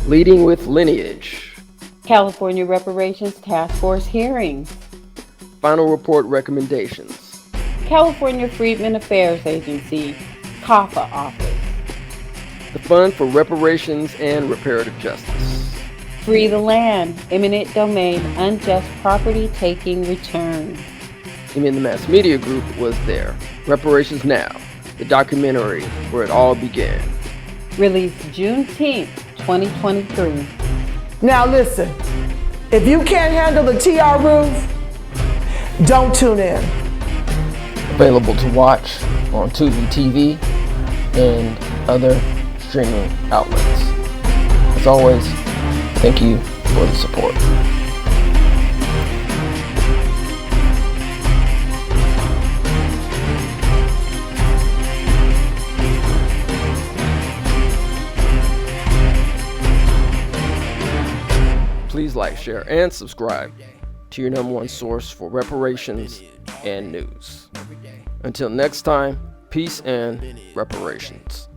Leading with Lineage. California Reparations Task Force hearings. Final report recommendations. California Freedmen Affairs Agency, CAFA office. The Fund for Reparations and Reparative Justice. Free the land, eminent domain, unjust property taking return. The Mass Media Group was there. Reparations Now, the documentary where it all began. Released Juneteenth, 2023. Now listen, if you can't handle the TR roof, don't tune in. Available to watch on Tubi TV and other streaming outlets. As always, thank you for the support. Please like, share, and subscribe to your number one source for reparations and news. Until next time, peace and reparations.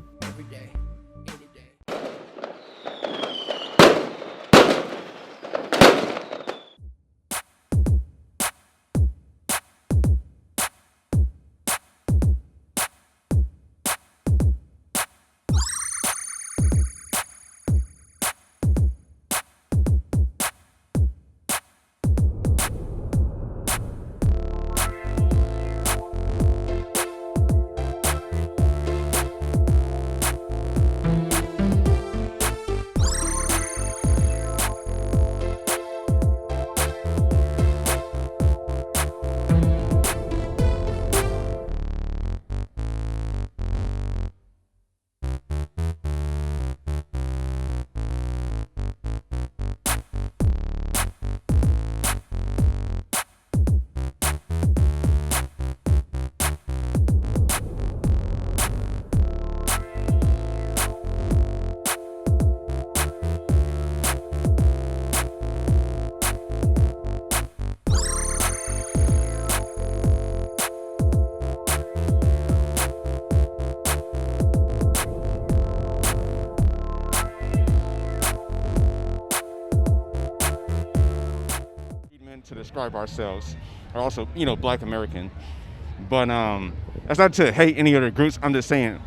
To describe ourselves are also, Black American. But that's not to hate any other groups. I'm just saying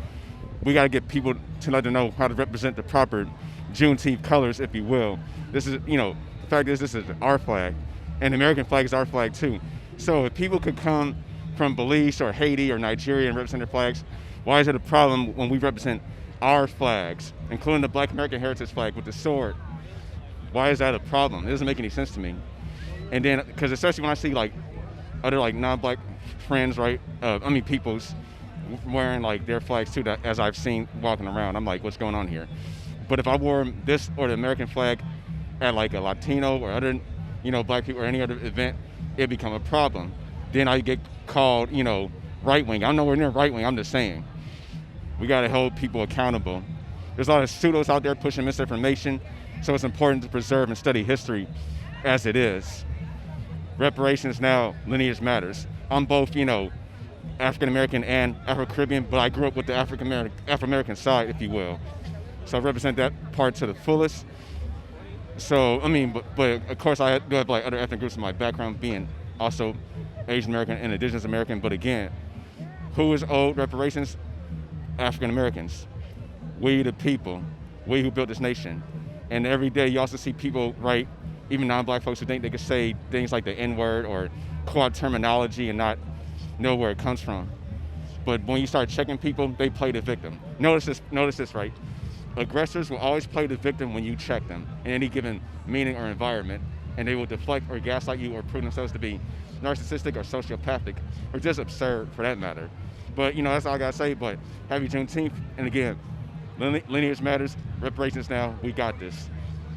we got to get people to let them know how to represent the proper Juneteenth colors, if you will. This is, the fact is, this is our flag, and the American flag is our flag too. So if people could come from Belize or Haiti or Nigeria and represent their flags, why is it a problem when we represent our flags, including the Black American Heritage flag with the sword? Why is that a problem? It doesn't make any sense to me. And then, because especially when I see other non-Black friends, right? Peoples wearing their flags too, that as I've seen walking around, I'm like, what's going on here? But if I wore this or the American flag at a Latino or other, Black people or any other event, it'd become a problem. Then I get called, right wing. I'm nowhere near right wing. I'm just saying, we got to hold people accountable. There's a lot of pseudos out there pushing misinformation, so it's important to preserve and study history as it is. Reparations Now, Lineage Matters. I'm both, African American and Afro-Caribbean, but I grew up with the Afro-American side, if you will. So I represent that part to the fullest. So, but of course I do have other ethnic groups in my background, being also Asian American and Indigenous American. But again, who is owed reparations? African Americans. We the people, we who built this nation. And every day you also see people, right, even non-Black folks who think they could say things like the N-word or quote terminology and not know where it comes from. But when you start checking people, they play the victim. Notice this, right? Aggressors will always play the victim when you check them in any given meaning or environment, and they will deflect or gaslight you or prove themselves to be narcissistic or sociopathic or just absurd for that matter. But that's all I gotta say. But happy Juneteenth, and again, Lineage Matters, reparations now, we got this.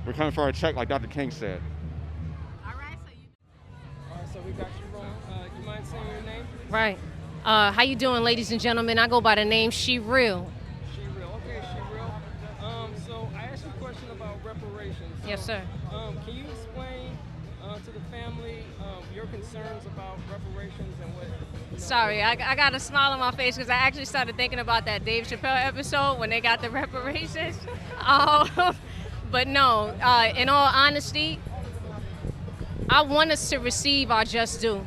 We're coming for our check, like Dr. King said. All right, so we got you wrong. You mind saying your name, please? Right. How you doing, ladies and gentlemen? I go by the name She Real. She Real. Okay, She Real. So I asked you a question about reparations. Yes, sir. Can you explain to the family your concerns about reparations and what? Sorry, I got a smile on my face because I actually started thinking about that Dave Chappelle episode when they got the reparations. But no, in all honesty, I want us to receive our just due.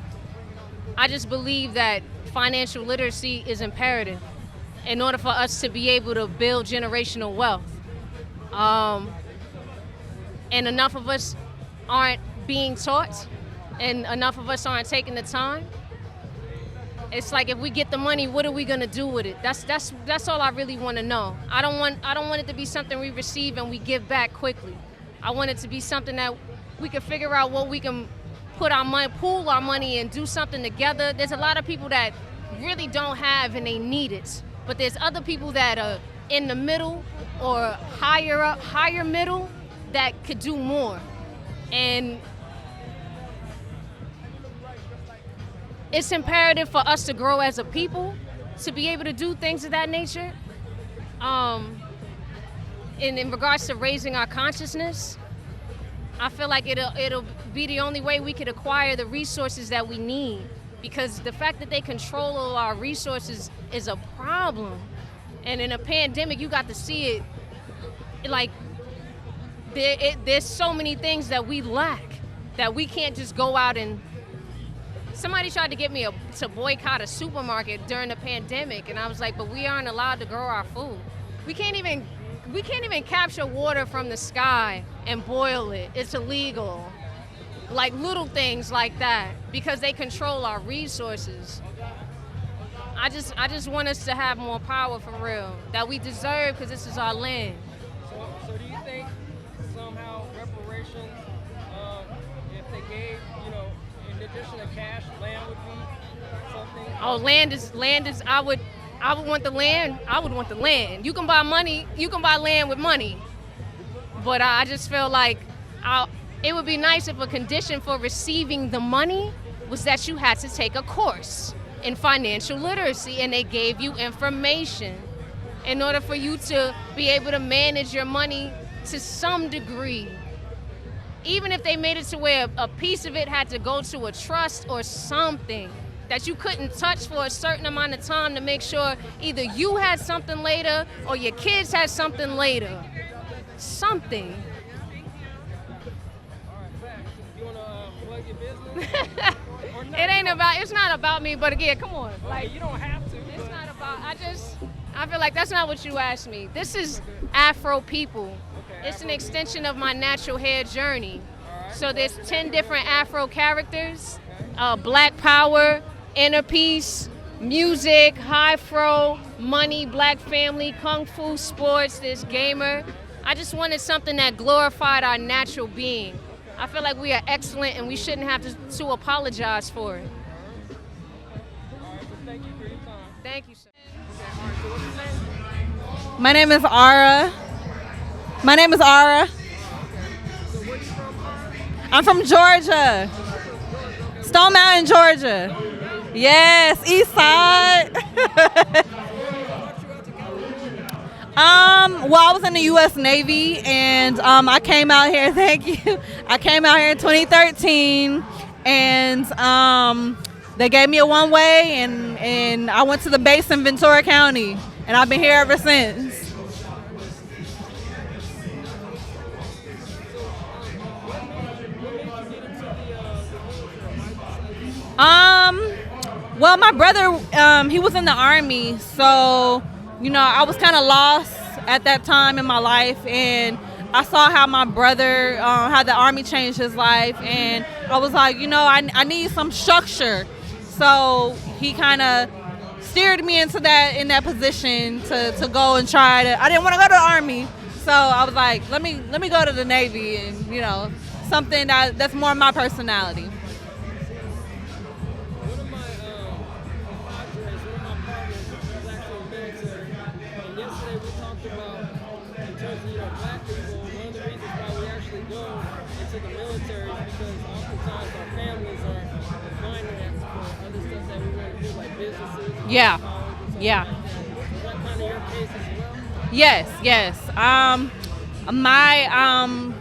I just believe that financial literacy is imperative in order for us to be able to build generational wealth. And enough of us aren't being taught, and enough of us aren't taking the time. It's like, if we get the money, what are we gonna do with it? That's all I really want to know. I don't want it to be something we receive and we give back quickly. I want it to be something that we can figure out what we can put our money, pool our money, and do something together. There's a lot of people that really don't have and they need it, but there's other people that are in the middle or higher up, higher middle, that could do more. And it's imperative for us to grow as a people, to be able to do things of that nature. In regards to raising our consciousness, I feel like it'll be the only way we could acquire the resources that we need, because the fact that they control all our resources is a problem. And in a pandemic, you got to see it, like, there's so many things that we lack that we can't just go out and. Somebody tried to get me to boycott a supermarket during the pandemic, and I was like, but we aren't allowed to grow our food. We can't even capture water from the sky and boil it. It's illegal. Like little things like that, because they control our resources. I just want us to have more power, for real, that we deserve, because this is our land. So do you think somehow reparations, if they gave, in addition to cash, land would be something? Oh, land is. I would want the land. I would want the land. You can buy money. You can buy land with money. But I just feel like it would be nice if a condition for receiving the money was that you had to take a course in financial literacy, and they gave you information in order for you to be able to manage your money to some degree. Even if they made it to where a piece of it had to go to a trust or something that you couldn't touch for a certain amount of time, to make sure either you had something later or your kids had something later. Something. All right, facts. You want to plug your business? Or no, It's not about me, but again, come on. Okay, you don't have to. It's not about, I feel like that's not what you asked me. This is Afro people. Okay, It's an extension of my natural hair journey. All right. So there's 10 different Afro characters. Black power, inner peace, music, high fro, money, black family, kung fu, sports, there's gamer. I just wanted something that glorified our natural being. I feel like we are excellent and we shouldn't have to apologize for it. All right, so thank you for your time. Thank you, sir. Okay, all right, so what's your name? My name is Ara. My name is Ara. So where you from, Ara? I'm from Georgia. Stone Mountain, Georgia. Yes, East Side. Well, I was in the U.S. Navy, and I came out here. Thank you. I came out here in 2013, and they gave me a one-way, and I went to the base in Ventura County, and I've been here ever since. Well, my brother, he was in the Army, so, I was kind of lost at that time in my life, and I saw how my brother, how the Army changed his life, and I was like, I need some structure. So he kind of steered me into that position to go and try to. I didn't want to go to the Army, so I was like, let me go to the Navy, and something that's more my personality. One of my padres, one of my partners is actually military. And yesterday we talked about, in terms of black people, one of the reasons why we actually go into the military is because oftentimes our families are financed for other stuff that we want to do, like businesses. Yeah. Yeah. Is that kind of your case as well? Yes.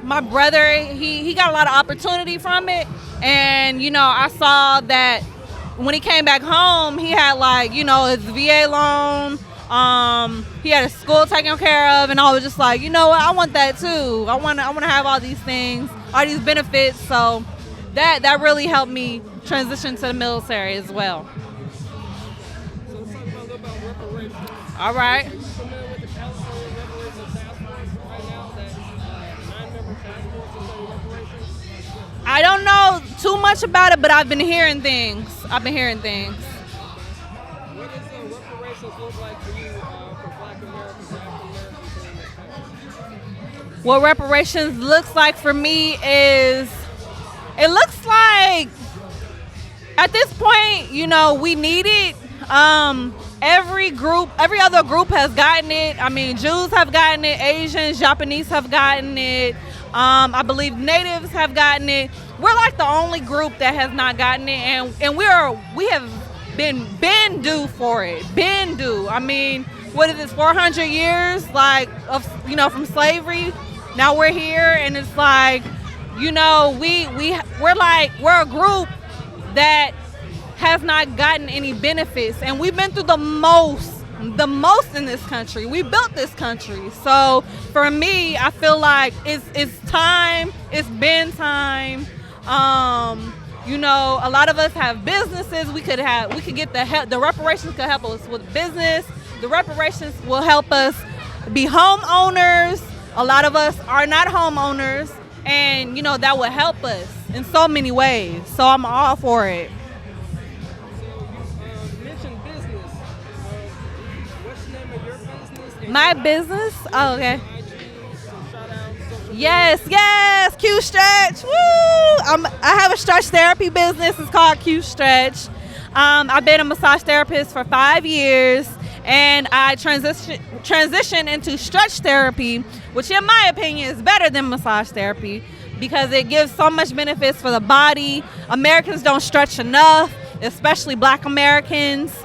My brother, he got a lot of opportunity from it, and I saw that when he came back home, he had his VA loan, He had his school taken care of, and I was just like, you know what, I want that too. I want to have all these things, all these benefits. So that really helped me transition to the military as well. So let's talk a little about reparations. All right. Are you familiar with the California Reparations Task Force right now? That 9-member task force is on reparations. I don't know too much about it, but I've been hearing things. What does reparations look like for you, for Black Americans, African Americans in this country? What reparations looks like for me is, it looks like at this point, you know, we need it. Every other group has gotten it. I mean, Jews have gotten it, Asians, Japanese have gotten it. I believe natives have gotten it. We're like the only group that has not gotten it, and we have been due for it. Been due. I mean, what is this, 400 years like of, you know, from slavery? Now we're here, and it's like, you know, we're a group that has not gotten any benefits, and we've been through the most in this country. We built this country. So for me, I feel like it's time. It's been time. You know, a lot of us have businesses. We could get the help. The reparations could help us with business. The reparations will help us be homeowners. A lot of us are not homeowners, and you know, that would help us in so many ways. So I'm all for it. So you mentioned business. What's the name of your business? And My business? Oh, okay. IG, some shout outs, social Yes, Q Stretch. Woo! I have a stretch therapy business. It's called Q Stretch. I've been a massage therapist for 5 years, and I transitioned into stretch therapy, which in my opinion is better than massage therapy because it gives so much benefits for the body. Americans don't stretch enough, especially Black Americans.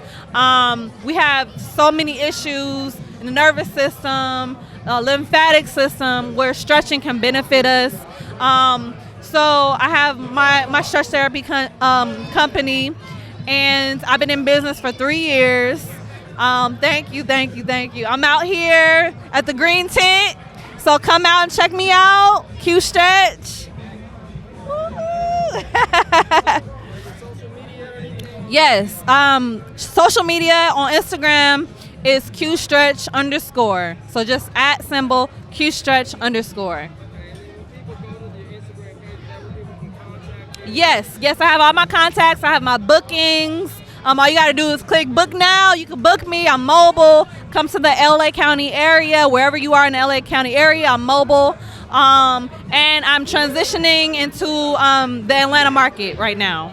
We have so many issues in the nervous system, lymphatic system, where stretching can benefit us. So I have my stretch therapy company, and I've been in business for 3 years. Thank you. I'm out here at the Green Tent, so come out and check me out, Q Stretch. social media or anything? Yes, social media on Instagram is QStretch_. So just @ QStretch_. And when people go to your Instagram page, is that where people can contact you? Yes, I have all my contacts. I have my bookings. All you gotta do is click book now. You can book me. I'm mobile. Come to the LA County area, wherever you are in the LA County area. I'm mobile, and I'm transitioning into the Atlanta market right now.